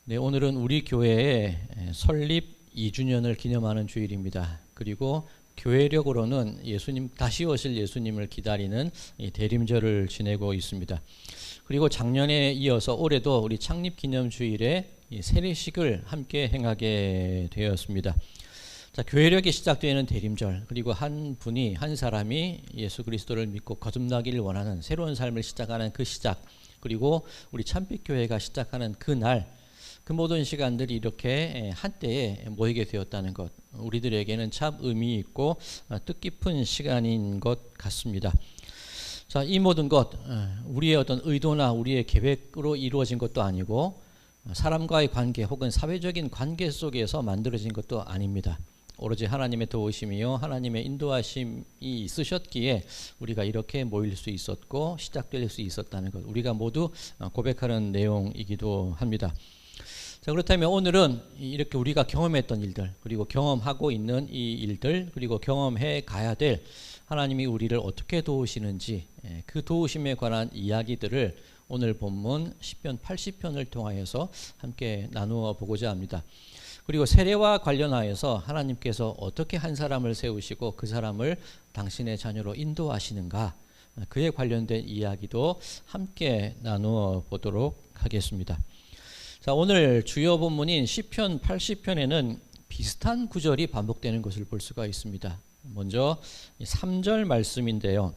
네, 오늘은 우리 교회의 설립 2주년을 기념하는 주일입니다. 그리고 교회력으로는 예수님 다시 오실 예수님을 기다리는 대림절을 지내고 있습니다. 그리고 작년에 이어서 올해도 우리 창립 기념 주일에 세례식을 함께 행하게 되었습니다. 자, 교회력이 시작되는 대림절, 그리고 한 사람이 예수 그리스도를 믿고 거듭나기를 원하는 새로운 삶을 시작하는 그 시작, 그리고 우리 참빛교회가 시작하는 그날, 그 모든 시간들이 이렇게 한때에 모이게 되었다는 것, 우리들에게는 참 의미 있고 뜻깊은 시간인 것 같습니다. 자, 이 모든 것 우리의 어떤 의도나 우리의 계획으로 이루어진 것도 아니고 사람과의 관계 혹은 사회적인 관계 속에서 만들어진 것도 아닙니다. 오로지 하나님의 도우심이요 하나님의 인도하심이 있으셨기에 우리가 이렇게 모일 수 있었고 시작될 수 있었다는 것, 우리가 모두 고백하는 내용이기도 합니다. 자, 그렇다면 오늘은 이렇게 우리가 경험했던 일들, 그리고 경험하고 있는 이 일들, 그리고 경험해 가야 될 하나님이 우리를 어떻게 도우시는지, 그 도우심에 관한 이야기들을 오늘 본문 시편 80편을 통하여서 함께 나누어 보고자 합니다. 그리고 세례와 관련하여서 하나님께서 어떻게 한 사람을 세우시고 그 사람을 당신의 자녀로 인도하시는가, 그에 관련된 이야기도 함께 나누어 보도록 하겠습니다. 자, 오늘 주요 본문인 시편 80편에는 비슷한 구절이 반복되는 것을 볼 수가 있습니다. 먼저 3절 말씀인데요.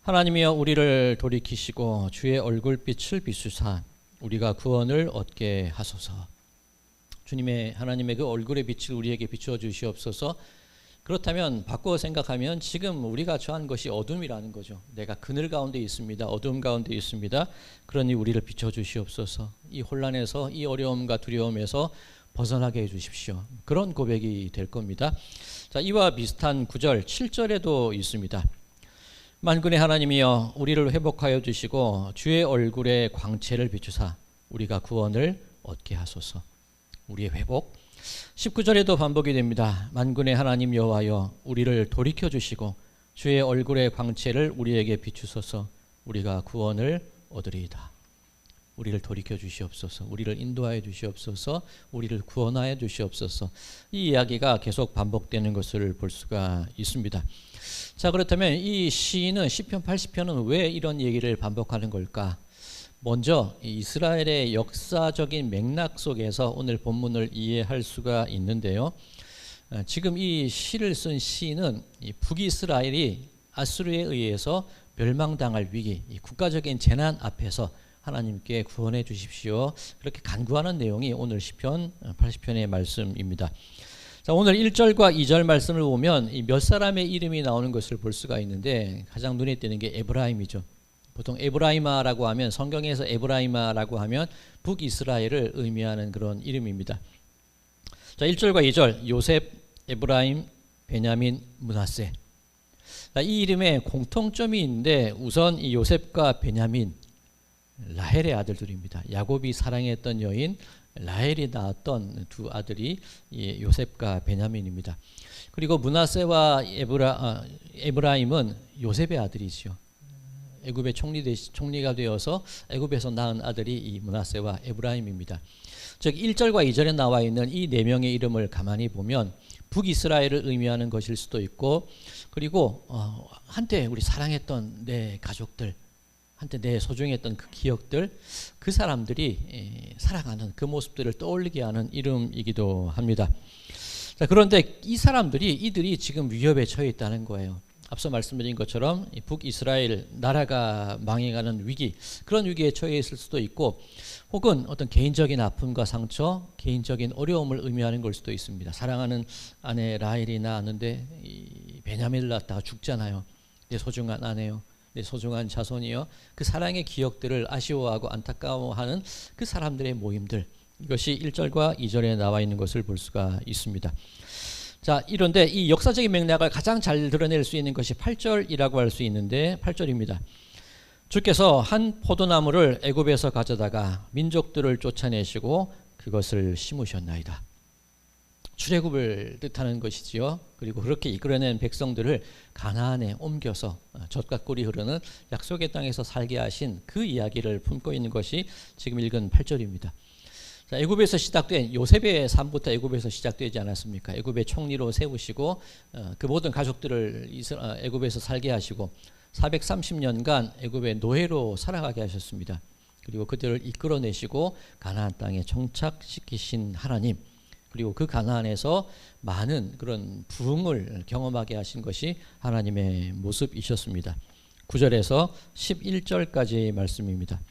하나님이여 우리를 돌이키시고 주의 얼굴빛을 비추사 우리가 구원을 얻게 하소서. 하나님의 그 얼굴의 빛을 우리에게 비추어 주시옵소서. 그렇다면 바꿔 생각하면 지금 우리가 처한 것이 어둠이라는 거죠. 내가 그늘 가운데 있습니다. 어둠 가운데 있습니다. 그러니 우리를 비춰 주시옵소서. 이 혼란에서, 이 어려움과 두려움에서 벗어나게 해주십시오. 그런 고백이 될 겁니다. 자, 이와 비슷한 9절 7절에도 있습니다. 만군의 하나님이여 우리를 회복하여 주시고 주의 얼굴의 광채를 비추사 우리가 구원을 얻게 하소서. 우리의 회복. 19절에도 반복이 됩니다. 만군의 하나님 여호와여 우리를 돌이켜 주시고 주의 얼굴의 광채를 우리에게 비추소서. 우리가 구원을 얻으리이다. 우리를 돌이켜 주시옵소서. 우리를 인도하여 주시옵소서. 우리를 구원하여 주시옵소서. 이 이야기가 계속 반복되는 것을 볼 수가 있습니다. 자, 그렇다면 이 시인은 시편 80편은 왜 이런 얘기를 반복하는 걸까? 먼저 이스라엘의 역사적인 맥락 속에서 오늘 본문을 이해할 수가 있는데요. 지금 이 시를 쓴 시인은 북이스라엘이 아수르에 의해서 멸망당할 위기, 이 국가적인 재난 앞에서 하나님께 구원해 주십시오. 그렇게 간구하는 내용이 오늘 시편 80편의 말씀입니다. 자, 오늘 1절과 2절 말씀을 보면 몇 사람의 이름이 나오는 것을 볼 수가 있는데 가장 눈에 띄는 게 에브라임이죠. 보통 에브라이마라고 하면, 성경에서 에브라이마라고 하면 북이스라엘을 의미하는 그런 이름입니다. 자, 1절과 2절 요셉, 에브라임, 베냐민, 므낫세. 이 이름에 공통점이 있는데 우선 이 요셉과 베냐민, 라헬의 아들들입니다. 야곱이 사랑했던 여인 라헬이 낳았던 두 아들이 요셉과 베냐민입니다. 그리고 므낫세와 에브라임은 요셉의 아들이지요. 애굽의 총리가 되어서 애굽에서 낳은 아들이 이 므낫세와 에브라임입니다. 즉 1절과 2절에 나와 있는 이 네 명의 이름을 가만히 보면 북이스라엘을 의미하는 것일 수도 있고, 그리고 한때 우리 사랑했던 내 가족들, 한때 내 소중했던 그 기억들, 그 사람들이 살아가는 그 모습들을 떠올리게 하는 이름이기도 합니다. 자, 그런데 이들이 지금 위협에 처해 있다는 거예요. 앞서 말씀드린 것처럼 북이스라엘 나라가 망해가는 위기, 그런 위기에 처해 있을 수도 있고, 혹은 어떤 개인적인 아픔과 상처, 개인적인 어려움을 의미하는 걸 수도 있습니다. 사랑하는 아내 라헬이 낳았는데 베냐민을 낳았다가 죽잖아요. 내 소중한 아내요, 내 소중한 자손이요. 그 사랑의 기억들을 아쉬워하고 안타까워하는 그 사람들의 모임들, 이것이 1절과 2절에 나와 있는 것을 볼 수가 있습니다. 자, 이런데 이 역사적인 맥락을 가장 잘 드러낼 수 있는 것이 8절이라고 할 수 있는데 8절입니다. 주께서 한 포도나무를 애굽에서 가져다가 민족들을 쫓아내시고 그것을 심으셨나이다. 출애굽을 뜻하는 것이지요. 그리고 그렇게 이끌어낸 백성들을 가나안에 옮겨서 젖과 꿀이 흐르는 약속의 땅에서 살게 하신 그 이야기를 품고 있는 것이 지금 읽은 8절입니다. 자, 애굽에서 시작된 요셉의 삶부터 애굽에서 시작되지 않았습니까? 애굽의 총리로 세우시고 그 모든 가족들을 애굽에서 살게 하시고 430년간 애굽의 노예로 살아가게 하셨습니다. 그리고 그들을 이끌어내시고 가나안 땅에 정착시키신 하나님, 그리고 그 가나안에서 많은 그런 부흥을 경험하게 하신 것이 하나님의 모습이셨습니다. 9절에서 11절까지의 말씀입니다.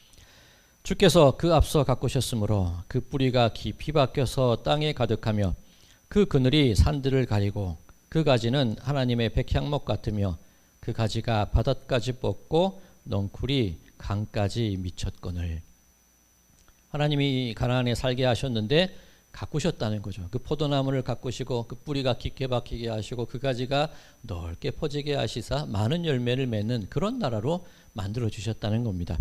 주께서 그 앞서 가꾸셨으므로 그 뿌리가 깊이 박혀서 땅에 가득하며 그 그늘이 산들을 가리고 그 가지는 하나님의 백향목 같으며 그 가지가 바닷까지 뻗고 넝쿨이 강까지 미쳤거늘. 하나님이 가나안에 살게 하셨는데 가꾸셨다는 거죠. 그 포도나무를 가꾸시고 그 뿌리가 깊게 박히게 하시고 그 가지가 넓게 퍼지게 하시사 많은 열매를 맺는 그런 나라로 만들어 주셨다는 겁니다.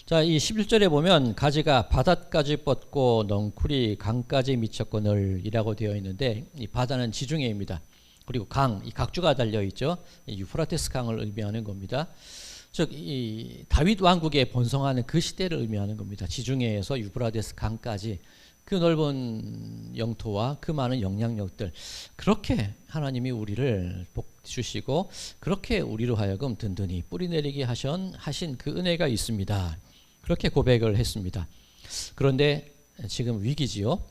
자, 이 11절에 보면 가지가 바닷까지 뻗고 넝쿨이 강까지 미쳤거늘이라고 되어 있는데 이 바다는 지중해입니다. 그리고 강, 이 각주가 달려 있죠. 이 유프라테스 강을 의미하는 겁니다. 즉, 이 다윗 왕국에 번성하는 그 시대를 의미하는 겁니다. 지중해에서 유프라테스 강까지 그 넓은 영토와 그 많은 영향력들, 그렇게 하나님이 우리를 복 주시고 그렇게 우리로 하여금 든든히 뿌리 내리게 하신 그 은혜가 있습니다. 그렇게 고백을 했습니다. 그런데 지금 위기지요.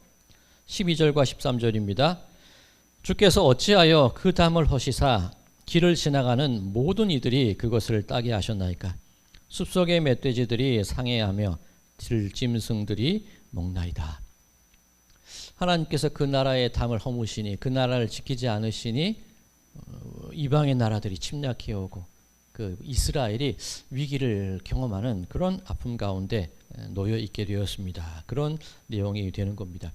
12절과 13절입니다. 주께서 어찌하여 그 담을 허시사 길을 지나가는 모든 이들이 그것을 따게 하셨나이까. 숲속의 멧돼지들이 상해하며 들짐승들이 먹나이다. 하나님께서 그 나라의 담을 허무시니 그 나라를 지키지 않으시니 이방의 나라들이 침략해 오고 그 이스라엘이 위기를 경험하는 그런 아픔 가운데 놓여 있게 되었습니다. 그런 내용이 되는 겁니다.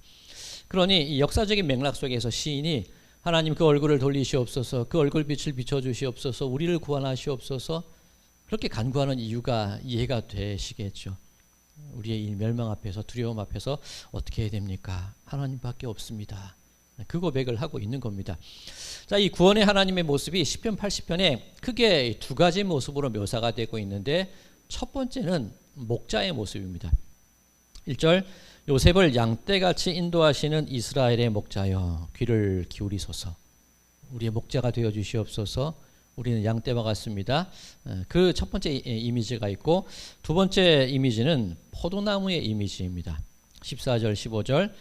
그러니 이 역사적인 맥락 속에서 시인이 하나님 그 얼굴을 돌리시옵소서, 그 얼굴빛을 비춰주시옵소서, 우리를 구원하시옵소서, 그렇게 간구하는 이유가 이해가 되시겠죠. 우리의 이 멸망 앞에서, 두려움 앞에서 어떻게 해야 됩니까? 하나님밖에 없습니다. 그 고백을 하고 있는 겁니다. 자, 이 구원의 하나님의 모습이 시편 80편에 크게 두 가지 모습으로 묘사가 되고 있는데, 첫 번째는 목자의 모습입니다. 1절, 요셉을 양떼같이 인도하시는 이스라엘의 목자여 귀를 기울이소서. 우리의 목자가 되어 주시옵소서. 우리는 양떼와 같습니다. 그 첫 번째 이미지가 있고, 두 번째 이미지는 포도나무의 이미지입니다. 14절 15절,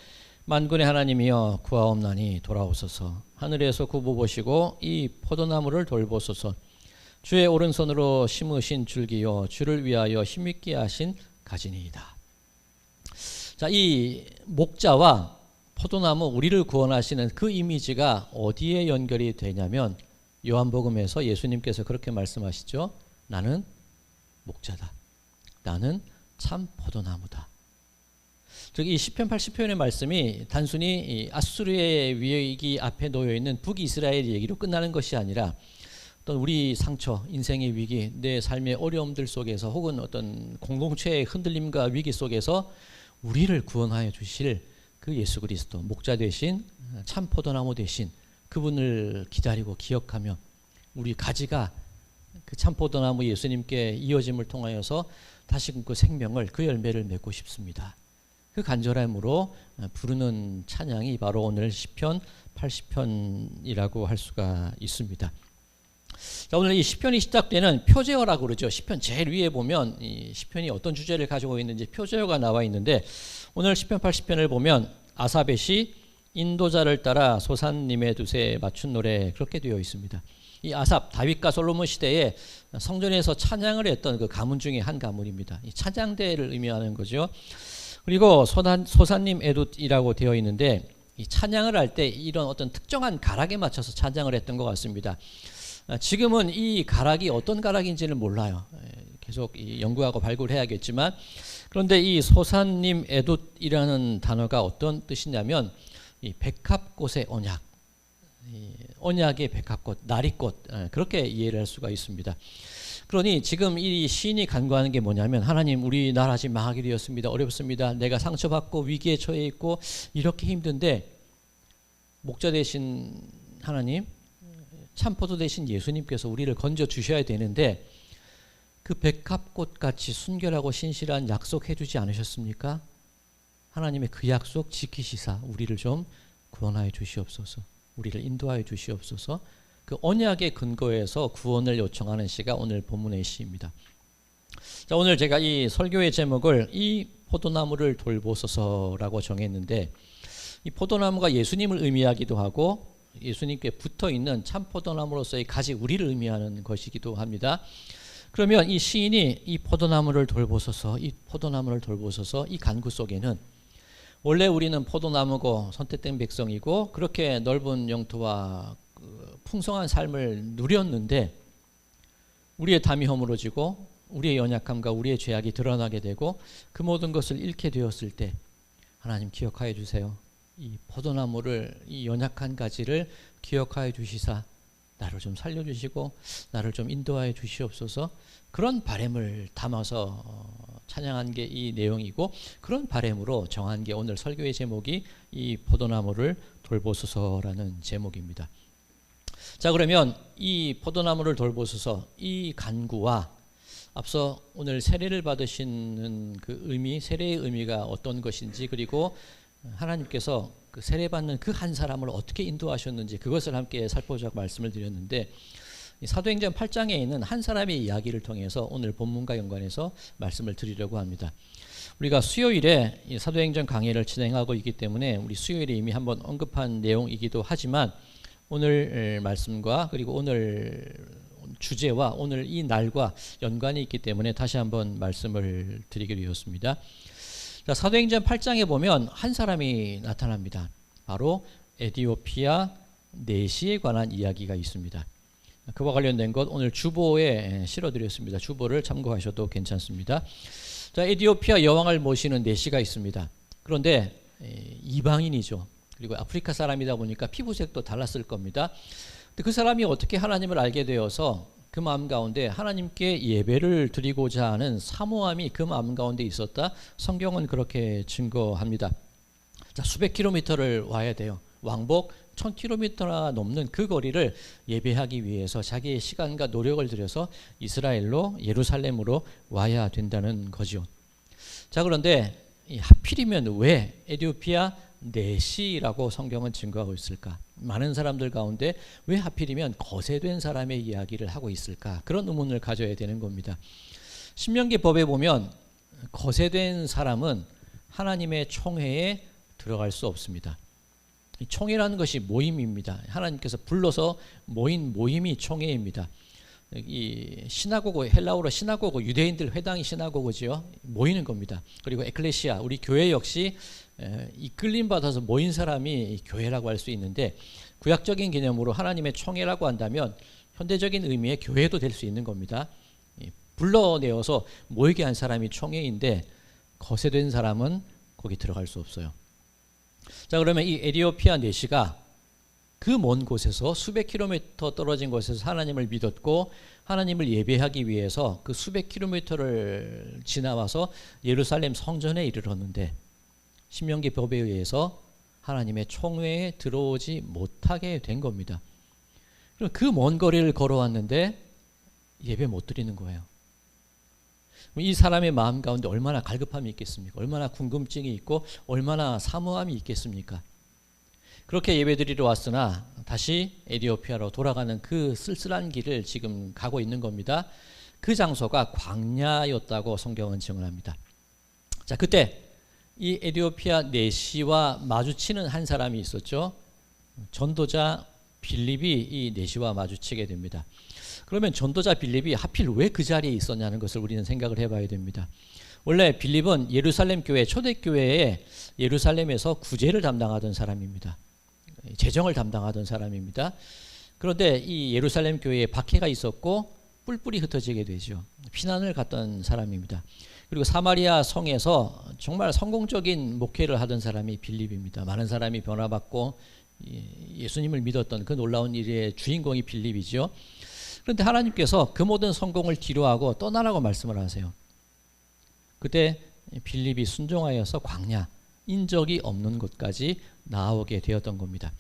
만군의 하나님이여 구하옵나니 돌아오소서. 하늘에서 굽어 보시고 이 포도나무를 돌보소서. 주의 오른손으로 심으신 줄기요 주를 위하여 힘있게 하신 가지니이다. 자, 이 목자와 포도나무, 우리를 구원하시는 그 이미지가 어디에 연결이 되냐면 요한복음에서 예수님께서 그렇게 말씀하시죠. 나는 목자다. 나는 참 포도나무다. 즉, 이 시편 80편의 말씀이 단순히 이 아수르의 위기 앞에 놓여 있는 북이스라엘 얘기로 끝나는 것이 아니라 어떤 우리 상처, 인생의 위기, 내 삶의 어려움들 속에서 혹은 어떤 공동체의 흔들림과 위기 속에서 우리를 구원하여 주실 그 예수 그리스도, 목자 되신 참 포도나무 되신 그분을 기다리고 기억하며 우리 가지가 그 참 포도나무 예수님께 이어짐을 통하여서 다시금 그 생명을, 그 열매를 맺고 싶습니다. 그 간절함으로 부르는 찬양이 바로 오늘 시편 80편이라고 할 수가 있습니다. 자, 오늘 이 시편이 시작되는 표제어라고 그러죠. 시편 제일 위에 보면 이 시편이 어떤 주제를 가지고 있는지 표제어가 나와 있는데, 오늘 시편 80편을 보면 아삽의 시 인도자를 따라 소산님의 두세에 맞춘 노래, 그렇게 되어 있습니다. 이 아삽, 다윗과 솔로몬 시대에 성전에서 찬양을 했던 그 가문 중에 한 가문입니다. 이 찬양대를 의미하는 거죠. 그리고 소산님 에둣이라고 되어 있는데, 이 찬양을 할 때 이런 어떤 특정한 가락에 맞춰서 찬양을 했던 것 같습니다. 지금은 이 가락이 어떤 가락인지는 몰라요. 계속 연구하고 발굴해야겠지만, 그런데 이 소산님 에둣이라는 단어가 어떤 뜻이냐면 이 백합꽃의 언약, 언약의 백합꽃, 나리꽃, 그렇게 이해를 할 수가 있습니다. 그러니 지금 이 시인이 간구하는 게 뭐냐면, 하나님, 우리 나라 지금 망하게 되었습니다. 어렵습니다. 내가 상처받고 위기에 처해 있고 이렇게 힘든데, 목자 되신 하나님, 참포도 되신 예수님께서 우리를 건져 주셔야 되는데 그 백합꽃같이 순결하고 신실한 약속해 주지 않으셨습니까? 하나님의 그 약속 지키시사 우리를 좀 구원하여 주시옵소서. 우리를 인도하여 주시옵소서. 그 언약의 근거에서 구원을 요청하는 시가 오늘 본문의 시입니다. 자, 오늘 제가 이 설교의 제목을 이 포도나무를 돌보소서라고 정했는데, 이 포도나무가 예수님을 의미하기도 하고 예수님께 붙어있는 참 포도나무로서의 가지 우리를 의미하는 것이기도 합니다. 그러면 이 시인이 이 포도나무를 돌보소서, 이 포도나무를 돌보소서, 이 간구 속에는 원래 우리는 포도나무고 선택된 백성이고 그렇게 넓은 영토와 풍성한 삶을 누렸는데 우리의 담이 허물어지고 우리의 연약함과 우리의 죄악이 드러나게 되고 그 모든 것을 잃게 되었을 때 하나님 기억하여 주세요. 이 포도나무를, 이 연약한 가지를 기억하여 주시사 나를 좀 살려주시고 나를 좀 인도하여 주시옵소서. 그런 바람을 담아서 찬양한 게 이 내용이고, 그런 바람으로 정한 게 오늘 설교의 제목이 이 포도나무를 돌보소서라는 제목입니다. 자, 그러면 이 포도나무를 돌보소서, 이 간구와 앞서 오늘 세례를 받으시는 그 의미, 세례의 의미가 어떤 것인지, 그리고 하나님께서 그 세례받는 그 한 사람을 어떻게 인도하셨는지 그것을 함께 살펴보자고 말씀을 드렸는데, 사도행전 8장에 있는 한 사람의 이야기를 통해서 오늘 본문과 연관해서 말씀을 드리려고 합니다. 우리가 수요일에 이 사도행전 강의를 진행하고 있기 때문에 우리 수요일에 이미 한번 언급한 내용이기도 하지만 오늘 말씀과 그리고 오늘 주제와 오늘 이 날과 연관이 있기 때문에 다시 한번 말씀을 드리기로 되었습니다. 자, 사도행전 8장에 보면 한 사람이 나타납니다. 바로 에디오피아 내시에 관한 이야기가 있습니다. 그와 관련된 것 오늘 주보에 실어드렸습니다. 주보를 참고하셔도 괜찮습니다. 자, 에디오피아 여왕을 모시는 내시가 있습니다. 그런데 이방인이죠. 그리고 아프리카 사람이다 보니까 피부색도 달랐을 겁니다. 근데 그 사람이 어떻게 하나님을 알게 되어서 그 마음 가운데 하나님께 예배를 드리고자 하는 사모함이 그 마음 가운데 있었다. 성경은 그렇게 증거합니다. 자, 수백 킬로미터를 와야 돼요. 왕복 1000km나 넘는 그 거리를 예배하기 위해서 자기의 시간과 노력을 들여서 이스라엘로 예루살렘으로 와야 된다는 거죠. 자, 그런데 하필이면 왜 에디오피아 내시라고 성경은 증거하고 있을까? 많은 사람들 가운데 왜 하필이면 거세된 사람의 이야기를 하고 있을까? 그런 의문을 가져야 되는 겁니다. 신명기 법에 보면 거세된 사람은 하나님의 총회에 들어갈 수 없습니다. 총회라는 것이 모임입니다. 하나님께서 불러서 모인 모임이 총회입니다. 이 시나고고, 헬라어로 시나고고, 유대인들 회당이 시나고고지요. 모이는 겁니다. 그리고 에클레시아, 우리 교회 역시 이끌림 받아서 모인 사람이 교회라고 할 수 있는데, 구약적인 개념으로 하나님의 총회라고 한다면 현대적인 의미의 교회도 될 수 있는 겁니다. 불러내어서 모이게 한 사람이 총회인데 거세된 사람은 거기 들어갈 수 없어요. 자, 그러면 이 에디오피아 내시가 그 먼 곳에서 수백 킬로미터 떨어진 곳에서 하나님을 믿었고 하나님을 예배하기 위해서 그 수백 킬로미터를 지나와서 예루살렘 성전에 이르렀는데 신명기 법에 의해서 하나님의 총회에 들어오지 못하게 된 겁니다. 그럼 그 먼 거리를 걸어왔는데 예배 못 드리는 거예요. 이 사람의 마음 가운데 얼마나 갈급함이 있겠습니까? 얼마나 궁금증이 있고 얼마나 사모함이 있겠습니까? 그렇게 예배드리러 왔으나 다시 에디오피아로 돌아가는 그 쓸쓸한 길을 지금 가고 있는 겁니다. 그 장소가 광야였다고 성경은 증언합니다. 자, 그때 이 에디오피아 내시와 마주치는 한 사람이 있었죠. 전도자 빌립이 이 내시와 마주치게 됩니다. 그러면 전도자 빌립이 하필 왜 그 자리에 있었냐는 것을 우리는 생각을 해봐야 됩니다. 원래 빌립은 예루살렘 교회, 초대교회에 예루살렘에서 구제를 담당하던 사람입니다. 재정을 담당하던 사람입니다. 그런데 이 예루살렘 교회에 박해가 있었고 뿔뿔이 흩어지게 되죠. 피난을 갔던 사람입니다. 그리고 사마리아 성에서 정말 성공적인 목회를 하던 사람이 빌립입니다. 많은 사람이 변화받고 예수님을 믿었던 그 놀라운 일의 주인공이 빌립이죠. 그런데 하나님께서 그 모든 성공을 뒤로하고 떠나라고 말씀을 하세요. 그때 빌립이 순종하여서 광야, 인적이 없는 곳까지 나아오게 되었던 겁니다.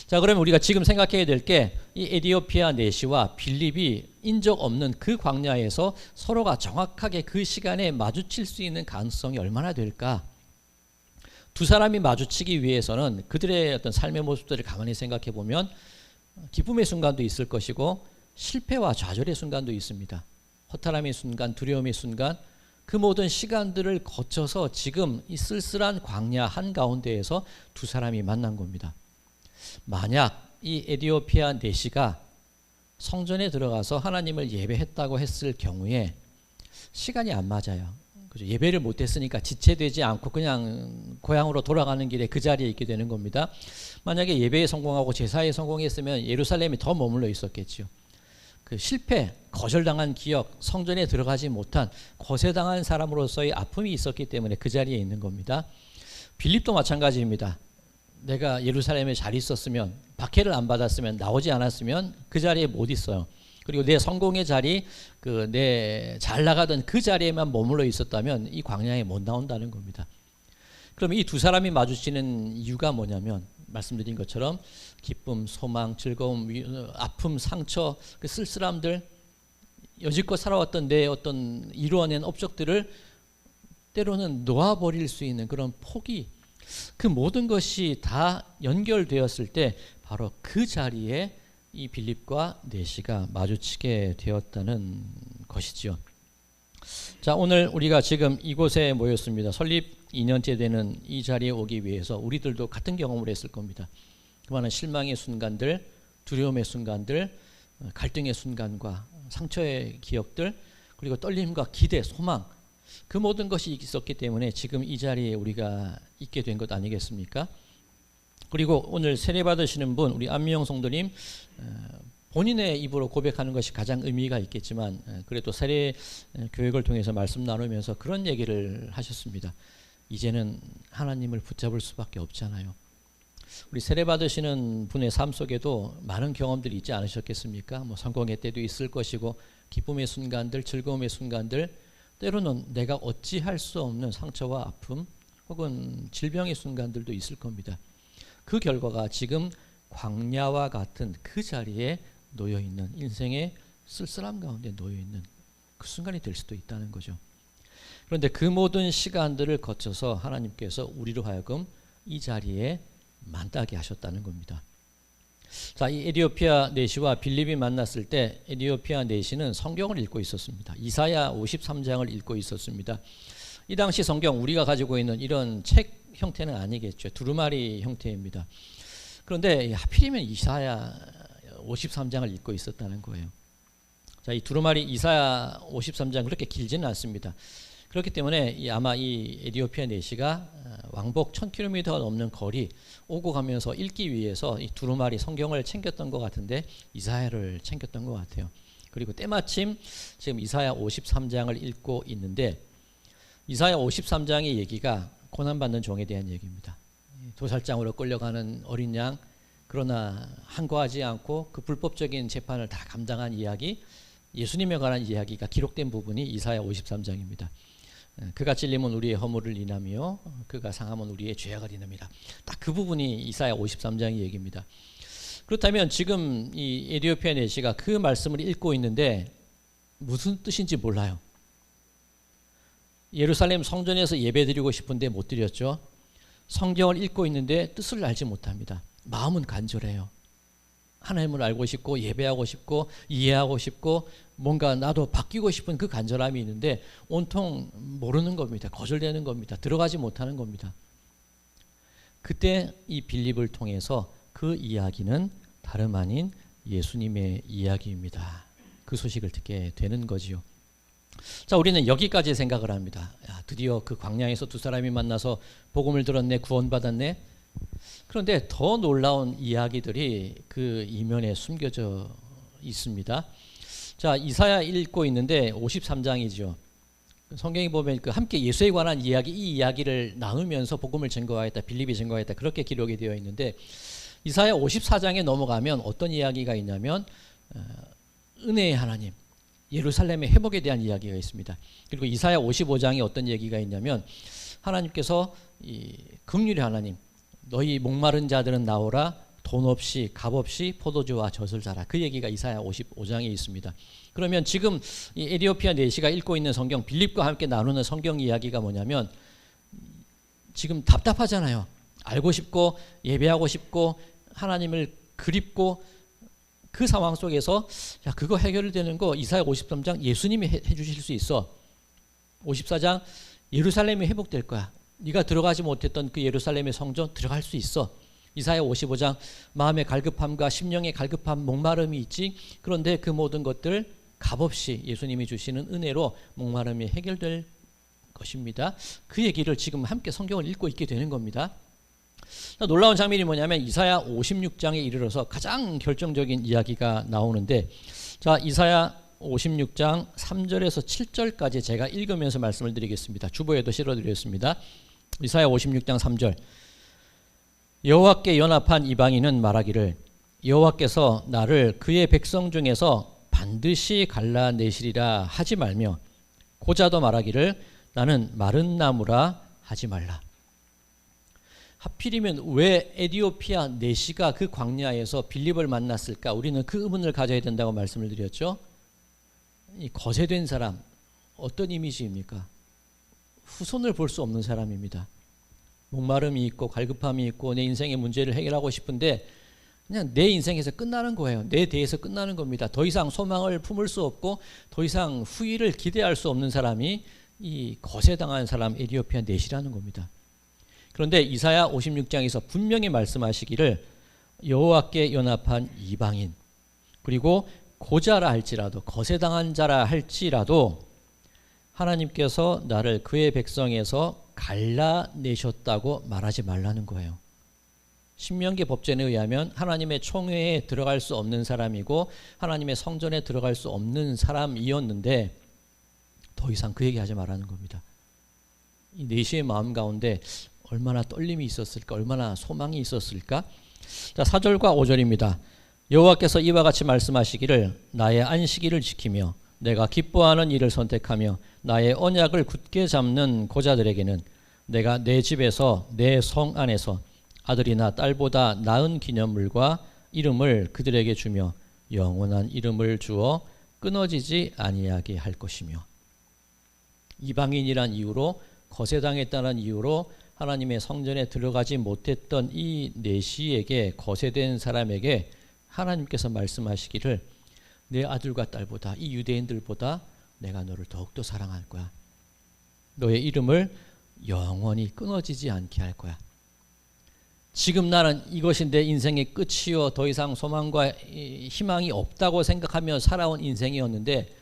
자, 그러면 우리가 지금 생각해야 될 게 이 에디오피아 내시와 빌립이 인적 없는 그 광야에서 서로가 정확하게 그 시간에 마주칠 수 있는 가능성이 얼마나 될까? 두 사람이 마주치기 위해서는 그들의 어떤 삶의 모습들을 가만히 생각해 보면 기쁨의 순간도 있을 것이고 실패와 좌절의 순간도 있습니다. 허탈함의 순간, 두려움의 순간, 그 모든 시간들을 거쳐서 지금 이 쓸쓸한 광야 한가운데에서 두 사람이 만난 겁니다. 만약 이 에디오피아 내시가 성전에 들어가서 하나님을 예배했다고 했을 경우에 시간이 안 맞아요. 그죠? 예배를 못했으니까 지체되지 않고 그냥 고향으로 돌아가는 길에 그 자리에 있게 되는 겁니다. 만약에 예배에 성공하고 제사에 성공했으면 예루살렘이 더 머물러 있었겠죠. 그 실패, 거절당한 기억, 성전에 들어가지 못한 거세당한 사람으로서의 아픔이 있었기 때문에 그 자리에 있는 겁니다. 빌립도 마찬가지입니다. 내가 예루살렘에 잘 있었으면, 박해를 안 받았으면, 나오지 않았으면 그 자리에 못 있어요. 그리고 내 성공의 자리, 내 잘 나가던 그 자리에만 머물러 있었다면 이 광야에 못 나온다는 겁니다. 그럼 이 두 사람이 마주치는 이유가 뭐냐면 말씀드린 것처럼 기쁨, 소망, 즐거움, 아픔, 상처, 그 쓸쓸함들, 여지껏 살아왔던 내 어떤 이루어낸 업적들을 때로는 놓아버릴 수 있는 그런 포기, 그 모든 것이 다 연결되었을 때 바로 그 자리에 이 빌립과 내시가 마주치게 되었다는 것이지요. 자, 오늘 우리가 지금 이곳에 모였습니다. 설립 2년째 되는 이 자리에 오기 위해서 우리들도 같은 경험을 했을 겁니다. 그 많은 실망의 순간들, 두려움의 순간들, 갈등의 순간과 상처의 기억들, 그리고 떨림과 기대, 소망, 그 모든 것이 있었기 때문에 지금 이 자리에 우리가 있게 된 것 아니겠습니까? 그리고 오늘 세례 받으시는 분, 우리 안미영 성도님, 본인의 입으로 고백하는 것이 가장 의미가 있겠지만 그래도 세례 교육을 통해서 말씀 나누면서 그런 얘기를 하셨습니다. 이제는 하나님을 붙잡을 수밖에 없잖아요. 우리 세례 받으시는 분의 삶 속에도 많은 경험들이 있지 않으셨겠습니까? 뭐 성공의 때도 있을 것이고 기쁨의 순간들, 즐거움의 순간들, 때로는 내가 어찌할 수 없는 상처와 아픔 혹은 질병의 순간들도 있을 겁니다. 그 결과가 지금 광야와 같은 그 자리에 놓여있는, 인생의 쓸쓸함 가운데 놓여있는 그 순간이 될 수도 있다는 거죠. 그런데 그 모든 시간들을 거쳐서 하나님께서 우리로 하여금 이 자리에 만나게 하셨다는 겁니다. 자, 이 에디오피아 내시와 빌립이 만났을 때 에디오피아 내시는 성경을 읽고 있었습니다. 이사야 53장을 읽고 있었습니다. 이 당시 성경, 우리가 가지고 있는 이런 책 형태는 아니겠죠. 두루마리 형태입니다. 그런데 하필이면 이사야 53장을 읽고 있었다는 거예요. 자, 이 두루마리 이사야 53장 그렇게 길지는 않습니다. 그렇기 때문에 아마 이 에디오피아 내시가 왕복 1000km 넘는 거리 오고 가면서 읽기 위해서 이 두루마리 성경을 챙겼던 것 같은데 이사야를 챙겼던 것 같아요. 그리고 때마침 지금 이사야 53장을 읽고 있는데 이사야 53장의 얘기가 고난받는 종에 대한 얘기입니다. 도살장으로 끌려가는 어린 양, 그러나 항거하지 않고 그 불법적인 재판을 다 감당한 이야기, 예수님에 관한 이야기가 기록된 부분이 이사야 53장입니다. 그가 찔림은 우리의 허물을 인하며 그가 상함은 우리의 죄악을 인함이라. 딱 그 부분이 이사야 53장의 얘기입니다. 그렇다면 지금 이 에디오피아 내시가 그 말씀을 읽고 있는데 무슨 뜻인지 몰라요. 예루살렘 성전에서 예배드리고 싶은데 못 드렸죠. 성경을 읽고 있는데 뜻을 알지 못합니다. 마음은 간절해요. 하나님을 알고 싶고 예배하고 싶고 이해하고 싶고 뭔가 나도 바뀌고 싶은 그 간절함이 있는데 온통 모르는 겁니다. 거절되는 겁니다. 들어가지 못하는 겁니다. 그때 이 빌립을 통해서 그 이야기는 다름 아닌 예수님의 이야기입니다. 그 소식을 듣게 되는 거지요. 자, 우리는 여기까지 생각을 합니다. 야, 드디어 그 광야에서 두 사람이 만나서 복음을 들었네, 구원받았네. 그런데 더 놀라운 이야기들이 그 이면에 숨겨져 있습니다. 자, 이사야 읽고 있는데 53장이죠. 성경에 보면 그 함께 예수에 관한 이야기, 이 이야기를 나누면서 복음을 증거하였다, 빌립이 증거하였다, 그렇게 기록이 되어 있는데 이사야 54장에 넘어가면 어떤 이야기가 있냐면 은혜의 하나님, 예루살렘의 회복에 대한 이야기가 있습니다. 그리고 이사야 55장에 어떤 얘기가 있냐면 하나님께서 이 긍휼의 하나님, 너희 목마른 자들은 나오라, 돈 없이 값 없이 포도주와 젖을 사라. 그 얘기가 이사야 55장에 있습니다. 그러면 지금 이 에디오피아 내시가 읽고 있는 성경, 빌립과 함께 나누는 성경 이야기가 뭐냐면 지금 답답하잖아요. 알고 싶고 예배하고 싶고 하나님을 그립고 그 상황 속에서 야, 그거 해결되는 거 이사야 53장 예수님이 해주실 수 있어. 54장 예루살렘이 회복될 거야. 네가 들어가지 못했던 그 예루살렘의 성전 들어갈 수 있어. 이사야 55장 마음의 갈급함과 심령의 갈급함, 목마름이 있지. 그런데 그 모든 것들 값없이 예수님이 주시는 은혜로 목마름이 해결될 것입니다. 그 얘기를 지금 함께 성경을 읽고 있게 되는 겁니다. 놀라운 장면이 뭐냐면 이사야 56장에 이르러서 가장 결정적인 이야기가 나오는데, 자, 이사야 56장 3절에서 7절까지 제가 읽으면서 말씀을 드리겠습니다. 주보에도 실어드렸습니다. 이사야 56장 3절. 여호와께 연합한 이방인은 말하기를 여호와께서 나를 그의 백성 중에서 반드시 갈라내시리라 하지 말며, 고자도 말하기를 나는 마른 나무라 하지 말라. 하필이면 왜 에디오피아 내시가 그 광야에서 빌립을 만났을까? 우리는 그 의문을 가져야 된다고 말씀을 드렸죠. 이 거세된 사람, 어떤 이미지입니까? 후손을 볼 수 없는 사람입니다. 목마름이 있고 갈급함이 있고 내 인생의 문제를 해결하고 싶은데 그냥 내 인생에서 끝나는 거예요. 내 대에서 끝나는 겁니다. 더 이상 소망을 품을 수 없고 더 이상 후일을 기대할 수 없는 사람이 이 거세당한 사람 에디오피아 내시라는 겁니다. 그런데 이사야 56장에서 분명히 말씀하시기를 여호와께 연합한 이방인, 그리고 고자라 할지라도 거세당한 자라 할지라도 하나님께서 나를 그의 백성에서 갈라내셨다고 말하지 말라는 거예요. 신명기 법전에 의하면 하나님의 총회에 들어갈 수 없는 사람이고 하나님의 성전에 들어갈 수 없는 사람이었는데 더 이상 그 얘기하지 말라는 겁니다. 이 내시의 마음 가운데 얼마나 떨림이 있었을까, 얼마나 소망이 있었을까. 자, 4절과 5절입니다. 여호와께서 이와 같이 말씀하시기를 나의 안식일을 지키며 내가 기뻐하는 일을 선택하며 나의 언약을 굳게 잡는 고자들에게는 내가 내 집에서 내 성 안에서 아들이나 딸보다 나은 기념물과 이름을 그들에게 주며 영원한 이름을 주어 끊어지지 아니하게 할 것이며. 이방인이란 이유로, 거세당했다는 이유로 하나님의 성전에 들어가지 못했던 이 내시에게, 거세된 사람에게 하나님께서 말씀하시기를 내 아들과 딸보다, 이 유대인들보다 내가 너를 더욱더 사랑할 거야. 너의 이름을 영원히 끊어지지 않게 할 거야. 지금 나는 이것이 내 인생의 끝이요, 더 이상 소망과 희망이 없다고 생각하며 살아온 인생이었는데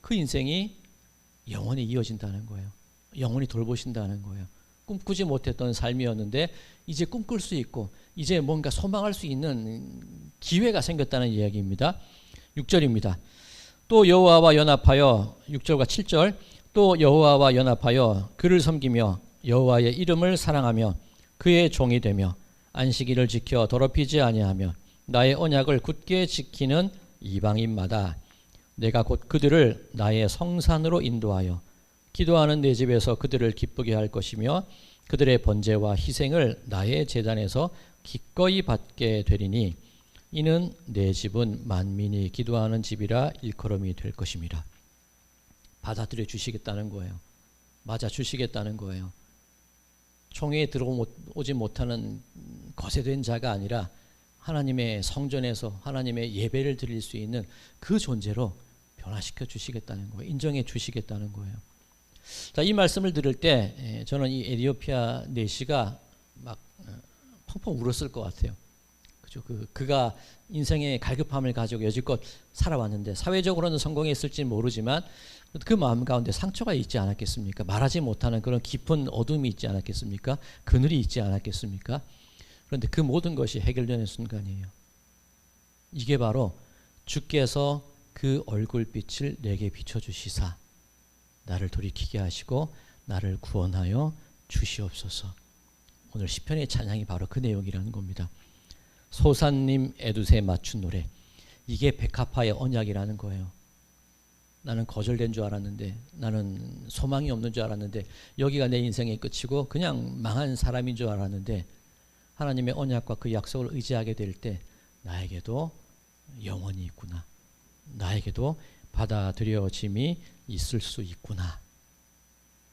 그 인생이 영원히 이어진다는 거예요. 영원히 돌보신다는 거예요. 꿈꾸지 못했던 삶이었는데 이제 꿈꿀 수 있고 이제 뭔가 소망할 수 있는 기회가 생겼다는 이야기입니다. 6절입니다. 또 여호와와 연합하여, 6절과 7절, 또 여호와와 연합하여 그를 섬기며 여호와의 이름을 사랑하며 그의 종이 되며 안식일을 지켜 더럽히지 아니하며 나의 언약을 굳게 지키는 이방인마다 내가 곧 그들을 나의 성산으로 인도하여 기도하는 내 집에서 그들을 기쁘게 할 것이며 그들의 번제와 희생을 나의 제단에서 기꺼이 받게 되리니 이는 내 집은 만민이 기도하는 집이라 일컬음이 될 것입니다. 받아들여 주시겠다는 거예요. 맞아 주시겠다는 거예요. 총회에 들어오지 못하는 거세된 자가 아니라 하나님의 성전에서 하나님의 예배를 드릴 수 있는 그 존재로 변화시켜 주시겠다는 거예요. 인정해 주시겠다는 거예요. 자, 이 말씀을 들을 때 저는 이 에디오피아 내시가 막 펑펑 울었을 것 같아요. 그죠? 그가 인생의 갈급함을 가지고 여지껏 살아왔는데 사회적으로는 성공했을지 모르지만 그 마음 가운데 상처가 있지 않았겠습니까? 말하지 못하는 그런 깊은 어둠이 있지 않았겠습니까? 그늘이 있지 않았겠습니까? 그런데 그 모든 것이 해결되는 순간이에요. 이게 바로 주께서 그 얼굴빛을 내게 비춰주시사 나를 돌이키게 하시고 나를 구원하여 주시옵소서. 오늘 시편의 찬양이 바로 그 내용이라는 겁니다. 소산님 에두세 맞춘 노래, 이게 백합화의 언약이라는 거예요. 나는 거절된 줄 알았는데, 나는 소망이 없는 줄 알았는데, 여기가 내 인생의 끝이고 그냥 망한 사람인 줄 알았는데 하나님의 언약과 그 약속을 의지하게 될 때 나에게도 영원이 있구나, 나에게도 받아들여짐이 있을 수 있구나.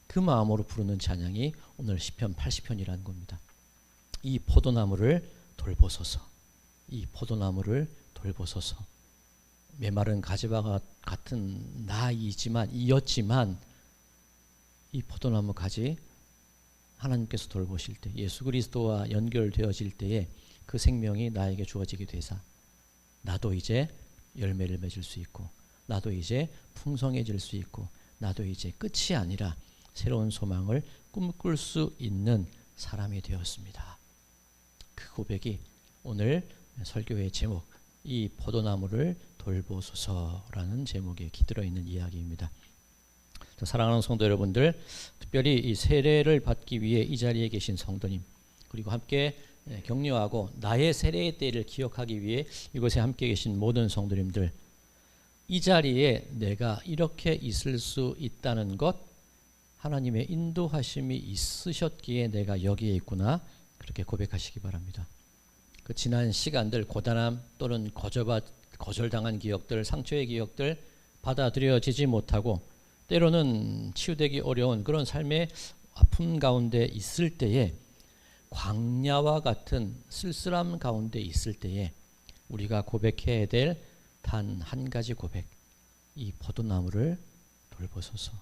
그 마음으로 부르는 찬양이 오늘 시편 80편이라는 겁니다. 이 포도나무를 돌보소서. 이 포도나무를 돌보소서. 메마른 가지와 같은 이었지만 이 포도나무 가지 하나님께서 돌보실 때, 예수 그리스도와 연결되어질 때에 그 생명이 나에게 주어지게 되사 나도 이제 열매를 맺을 수 있고, 나도 이제 풍성해질 수 있고, 나도 이제 끝이 아니라 새로운 소망을 꿈꿀 수 있는 사람이 되었습니다. 그 고백이 오늘 설교의 제목, 이 포도나무를 돌보소서라는 제목에 깃들어 있는 이야기입니다. 사랑하는 성도 여러분들, 특별히 이 세례를 받기 위해 이 자리에 계신 성도님, 그리고 함께 격려하고 나의 세례의 때를 기억하기 위해 이곳에 함께 계신 모든 성도님들, 이 자리에 내가 이렇게 있을 수 있다는 것, 하나님의 인도하심이 있으셨기에 내가 여기에 있구나, 그렇게 고백하시기 바랍니다. 그 지난 시간들, 고단함 또는 거절당한 기억들, 상처의 기억들 받아들여지지 못하고 때로는 치유되기 어려운 그런 삶의 아픔 가운데 있을 때에, 광야와 같은 쓸쓸함 가운데 있을 때에 우리가 고백해야 될 단 한 가지 고백, 이 포도나무를 돌보소서.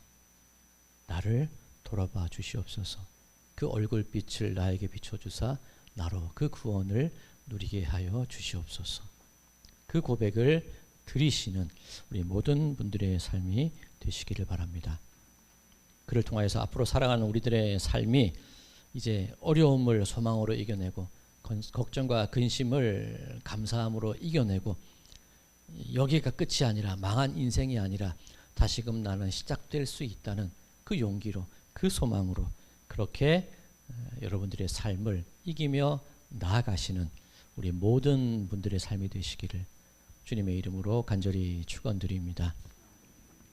나를 돌아봐 주시옵소서. 그 얼굴빛을 나에게 비춰주사 나로 그 구원을 누리게 하여 주시옵소서. 그 고백을 들으시는 우리 모든 분들의 삶이 되시기를 바랍니다. 그를 통하여서 앞으로 살아가는 우리들의 삶이 이제 어려움을 소망으로 이겨내고, 걱정과 근심을 감사함으로 이겨내고, 여기가 끝이 아니라, 망한 인생이 아니라 다시금 나는 시작될 수 있다는 그 용기로, 그 소망으로 그렇게 여러분들의 삶을 이기며 나아가시는 우리 모든 분들의 삶이 되시기를 주님의 이름으로 간절히 축원드립니다.